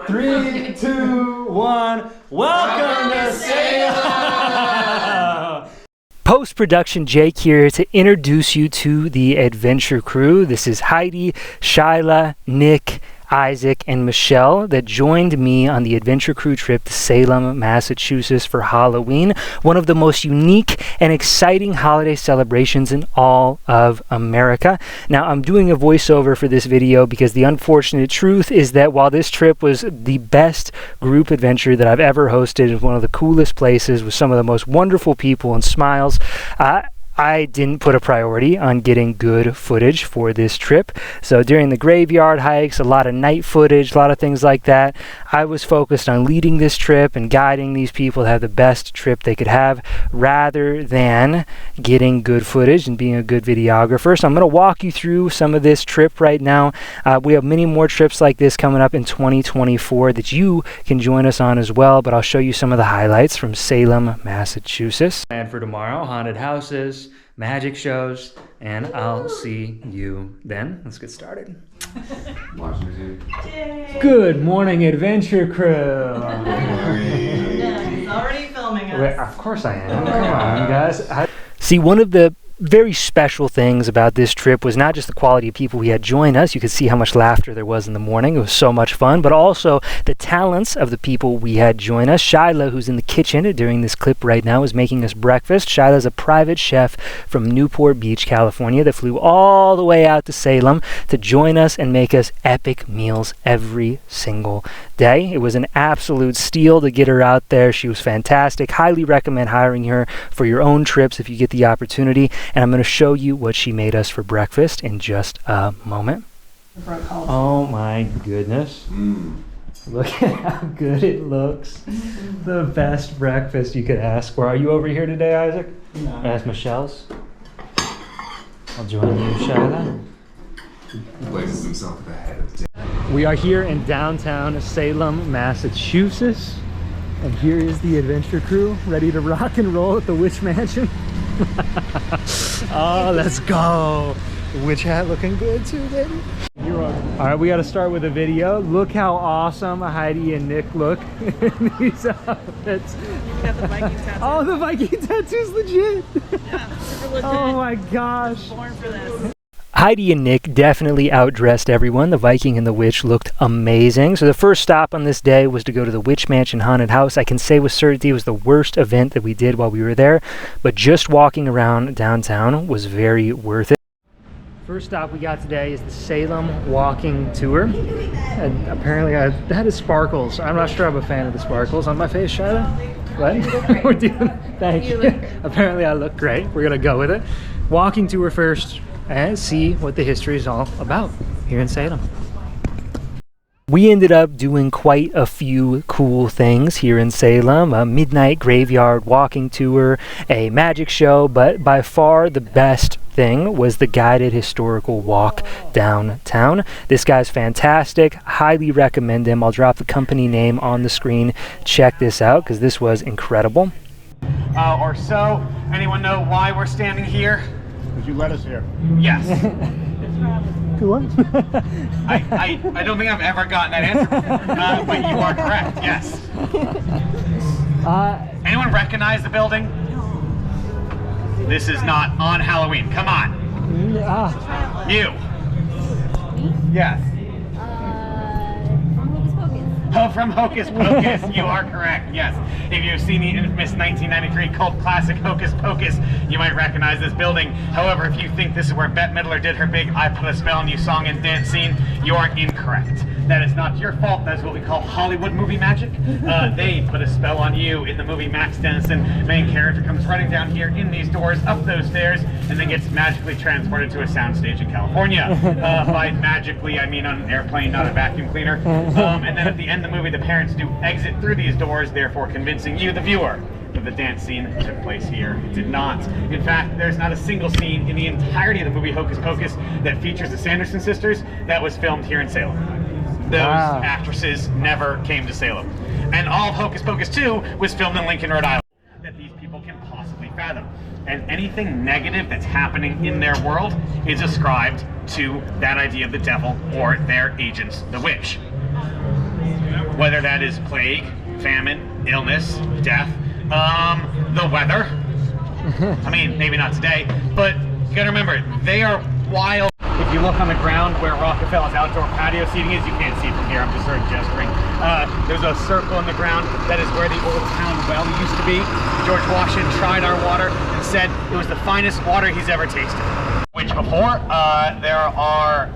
3, 2, 1. Welcome to Salem! Post-production Jake here to introduce you to the adventure crew. This is Heidi, Shyla, Nick, Isaac, and Michelle that joined me on the adventure crew trip to Salem, Massachusetts for Halloween, one of the most unique and exciting holiday celebrations in all of America. Now, I'm doing a voiceover for this video because the unfortunate truth is that while this trip was the best group adventure that I've ever hosted, in one of the coolest places with some of the most wonderful people and smiles, I didn't put a priority on getting good footage for this trip. So during the graveyard hikes, a lot of night footage, a lot of things like that, I was focused on leading this trip and guiding these people to have the best trip they could have rather than getting good footage and being a good videographer. So I'm going to walk you through some of this trip right now. We have many more trips like this coming up in 2024 that you can join us on as well, but I'll show you some of the highlights from Salem, Massachusetts. And for tomorrow, haunted houses, magic shows, and I'll see you then. Let's get started. Good morning, adventure crew. He's already filming us. Wait, of course I am. Come on, guys. See, one of the very special things about this trip was not just the quality of people we had join us. You could see how much laughter there was in the morning. It was so much fun, but also the talents of the people we had join us. Shyla, who's in the kitchen during this clip right now, is making us breakfast. Shyla's a private chef from Newport Beach, California, that flew all the way out to Salem to join us and make us epic meals every single day. It was an absolute steal to get her out there. She was fantastic. Highly recommend hiring her for your own trips if you get the opportunity. And I'm going to show you what she made us for breakfast in just a moment. Oh my goodness. Look at how good it looks. The best breakfast you could ask for. Are you over here today, Isaac? No. That's Michelle's. I'll join you, Shyla. He places himself at the head of the table. We are here in downtown Salem, Massachusetts. And here is the adventure crew ready to rock and roll at the Witch Mansion. Oh, let's go. Witch hat looking good too, baby. You're welcome. All right, we got to start with a video. Look how awesome Heidi and Nick look in these outfits. You got the Viking tattoo. Oh, the Viking tattoo's legit. Yeah, super legit. Oh my gosh. Born for this. Heidi and Nick definitely outdressed everyone. The Viking and the Witch looked amazing. So the first stop on this day was to go to the Witch Mansion Haunted House. I can say with certainty it was the worst event that we did while we were there, but just walking around downtown was very worth it. First stop we got today is the Salem walking tour. And apparently that is sparkles. I'm not sure I'm a fan of the sparkles on my face, Shyla. What? We're doing, thank you. Apparently I look great. We're gonna go with it. Walking tour first and see what the history is all about here in Salem. We ended up doing quite a few cool things here in Salem. A midnight graveyard walking tour, a magic show, but by far the best thing was the guided historical walk downtown. This guy's fantastic. Highly recommend him. I'll drop the company name on the screen. Check this out because this was incredible. Or so. Anyone know why we're standing here? Because you led us here. Yes. What? I don't think I've ever gotten that answer, but you are correct, yes. Anyone recognize the building? This is not on Halloween, come on. You. Yes. Oh, from Hocus Pocus, you are correct, yes. If you've seen the infamous 1993 cult classic Hocus Pocus, you might recognize this building. However, if you think this is where Bette Midler did her big I Put a Spell on You song and dance scene, you are incorrect. That is not your fault. That is what we call Hollywood movie magic. They put a spell on you in the movie. Max Dennison, main character, comes running down here in these doors, up those stairs, and then gets magically transported to a soundstage in California. By magically, I mean on an airplane, not a vacuum cleaner. And then at the end of the movie, the parents do exit through these doors, therefore convincing you, the viewer, that the dance scene took place here. It did not. In fact, there's not a single scene in the entirety of the movie Hocus Pocus that features the Sanderson sisters that was filmed here in Salem. Those actresses never came to Salem. And all of Hocus Pocus 2 was filmed in Lincoln, Rhode Island. That these people can possibly fathom. And anything negative that's happening in their world is ascribed to that idea of the devil or their agents, the witch. whether that is plague, famine, illness, death, the weather. I mean, maybe not today, but you gotta remember, they are wild. If you look on the ground where Rockefeller's outdoor patio seating is, you can't see from here, I'm just sort of gesturing. There's a circle in the ground. That is where the old town well used to be. George Washington tried our water and said it was the finest water he's ever tasted. Which before, there are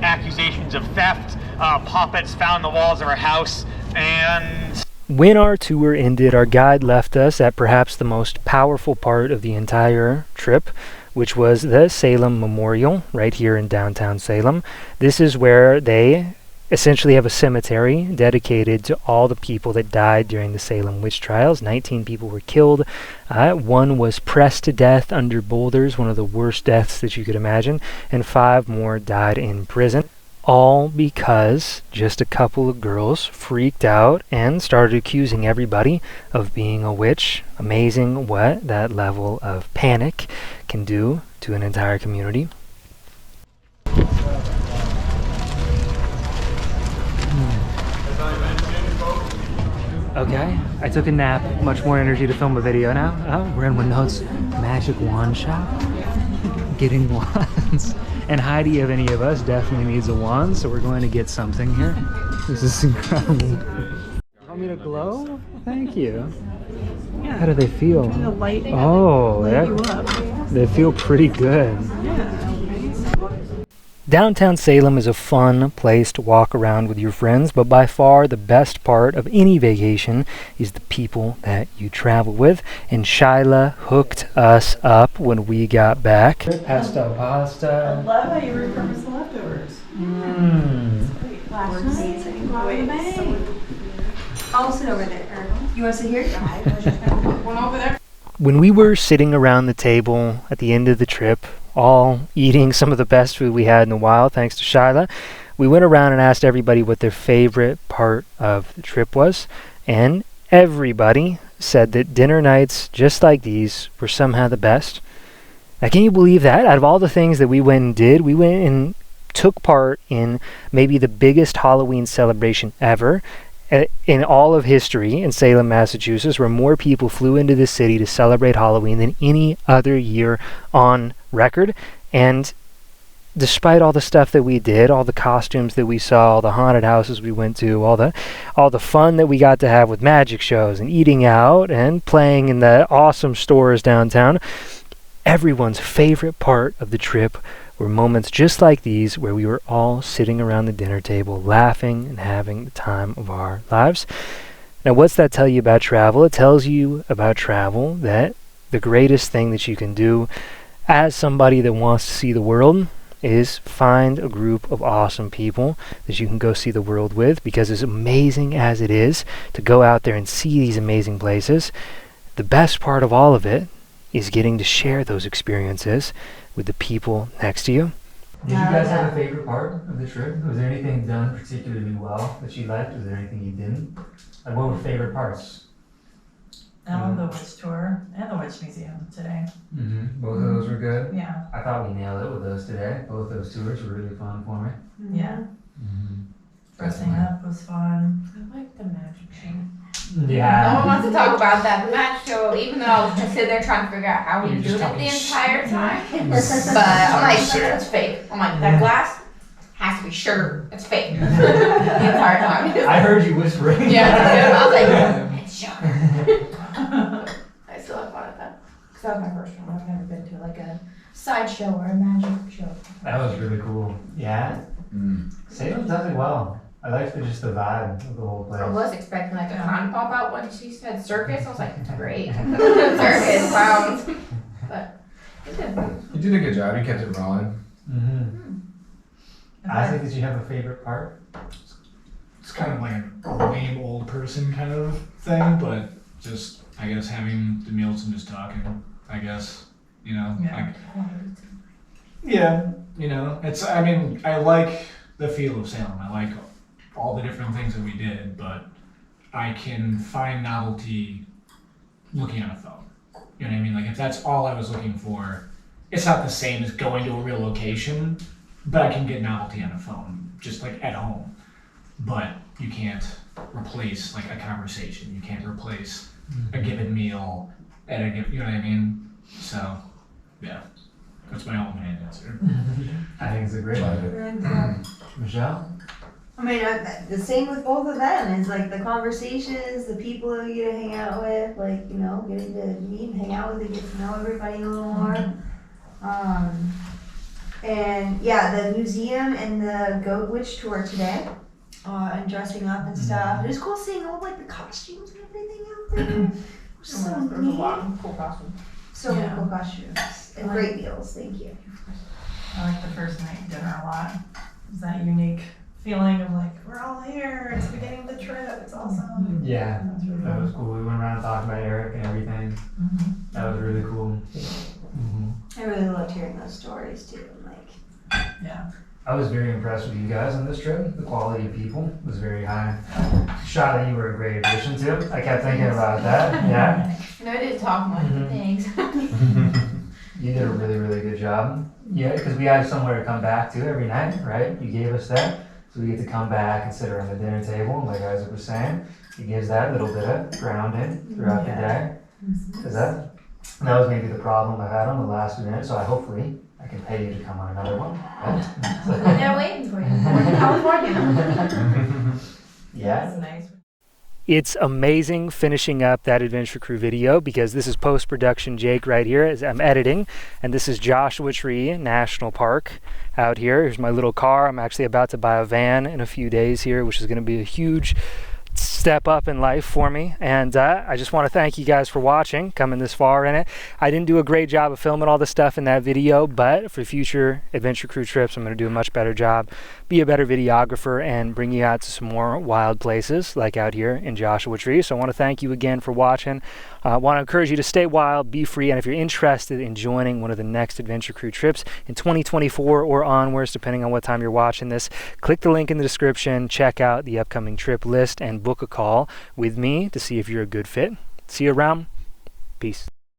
accusations of theft, poppets found in the walls of our house, and... When our tour ended, our guide left us at perhaps the most powerful part of the entire trip, which was the Salem Memorial, right here in downtown Salem. This is where they essentially have a cemetery dedicated to all the people that died during the Salem witch trials. 19 people were killed. One was pressed to death under boulders, one of the worst deaths that you could imagine, and 5 more died in prison. All because just a couple of girls freaked out and started accusing everybody of being a witch. Amazing what that level of panic can do to an entire community. Okay, I took a nap. Much more energy to film a video now. Oh, we're in Winnode's Magic Wand Shop. Getting wands. And Heidi, of any of us, definitely needs a wand, so we're going to get something here. This is incredible. You want me to glow? Thank you. Yeah. How do they feel? The light. Oh, Light you up. they feel pretty good. Yeah. Downtown Salem is a fun place to walk around with your friends, but by far the best part of any vacation is the people that you travel with. And Shyla hooked us up when we got back. Pesto I pasta. love how you repurpose the leftovers. I'll sit over there. You want to sit here? One over there. When we were sitting around the table at the end of the trip, all eating some of the best food we had in a while, thanks to Shyla, we went around and asked everybody what their favorite part of the trip was, and everybody said that dinner nights just like these were somehow the best. Now, can you believe that? Out of all the things that we went and did, we went and took part in maybe the biggest Halloween celebration ever in all of history in Salem, Massachusetts, where more people flew into the city to celebrate Halloween than any other year on record. And despite all the stuff that we did, all the costumes that we saw, all the haunted houses we went to, all the fun that we got to have with magic shows and eating out and playing in the awesome stores downtown, everyone's favorite part of the trip were moments just like these where we were all sitting around the dinner table laughing and having the time of our lives. Now, what's that tell you about travel? It tells you about travel that the greatest thing that you can do as somebody that wants to see the world is find a group of awesome people that you can go see the world with, because as amazing as it is to go out there and see these amazing places, the best part of all of it is getting to share those experiences with the people next to you. Did you guys have a favorite part of the trip? Was there anything done particularly well that you liked? Was there anything you didn't? Like, what were favorite parts? I love the witch tour and the witch museum today. Mm-hmm. Both of those were good? Yeah. I thought we nailed it with those today. Both those tours were really fun for me. Yeah. Mm-hmm. Dressing up was fun. I like the magic show. Yeah. No one wants to talk about that magic show, even though I was just sitting there trying to figure out how we do it the entire time. But I'm like, that's fake. I'm like, that glass has to be sugar. It's fake. The entire time. I heard you whispering. Yeah, I was like, it's sugar. I still have fun at that. Because that was my first one. I've never been to like a sideshow or a magic show. That was really cool. Yeah. Salem does it well. I like the vibe of the whole place. I was expecting like a clown to pop out when she said circus. I was like, great. Circus, clowns. But it did. You did a good job. You kept it rolling. Isaac, did you have a favorite part? It's kind of like a lame old person kind of thing, but just, I guess, having the meals and just talking, I guess, you know, Yeah. I mean, I like the feel of Salem. I like all the different things that we did, but I can find novelty looking at a phone. You know what I mean? Like, if that's all I was looking for, it's not the same as going to a real location, but I can get novelty on a phone, just like at home. But you can't replace like a conversation. You can't replace a given meal at a given, you know what I mean? So, yeah, that's my all-hand answer. I think it's a great idea. And, Michelle? I mean, the same with both of them is like the conversations, the people you get to hang out with, like, you know, getting to meet and hang out with and get to know everybody a little more. And yeah, the museum and the Goat Witch tour today, and dressing up and stuff. It was cool seeing all like the costumes and everything out there. It was so There's a neat. lot of cool costumes. So many Yeah. cool costumes and great meals. Thank you. I like the first night dinner a lot. It's that unique feeling of like, we're all here, it's the beginning of the trip, it's awesome. Yeah, That's really that cool. was cool. We went around and talked about Eric and everything. That was really cool. I really loved hearing those stories too. Like, Yeah. I was very impressed with you guys on this trip. The quality of people was very high. Shyla, you were a great addition too. I kept thinking about that. Yeah. No, I didn't talk much, but thanks. You did a really, really good job. Yeah, because we had somewhere to come back to every night, right? You gave us that. So we get to come back and sit around the dinner table, like Isaac was saying. It gives that little bit of grounding throughout the day. Is that was maybe the problem I had on the last minute, so hopefully I can pay you to come on another one. Right? They're waiting for you. We're in California. Yeah. That's nice. It's amazing finishing up that Adventure Crew video because this is post-production Jake right here as I'm editing, and this is Joshua Tree National Park out here. Here's my little car. I'm actually about to buy a van in a few days here, which is going to be a huge step up in life for me, and I just want to thank you guys for watching, coming this far in it. I didn't do a great job of filming all the stuff in that video, but for future Adventure Crew trips I'm going to do a much better job, be a better videographer, and bring you out to some more wild places like out here in Joshua Tree. So I want to thank you again for watching. I want to encourage you to stay wild, be free, and if you're interested in joining one of the next Adventure Crew trips in 2024 or onwards, depending on what time you're watching this, click the link in the description, check out the upcoming trip list, and book a call with me to see if you're a good fit. See you around. Peace.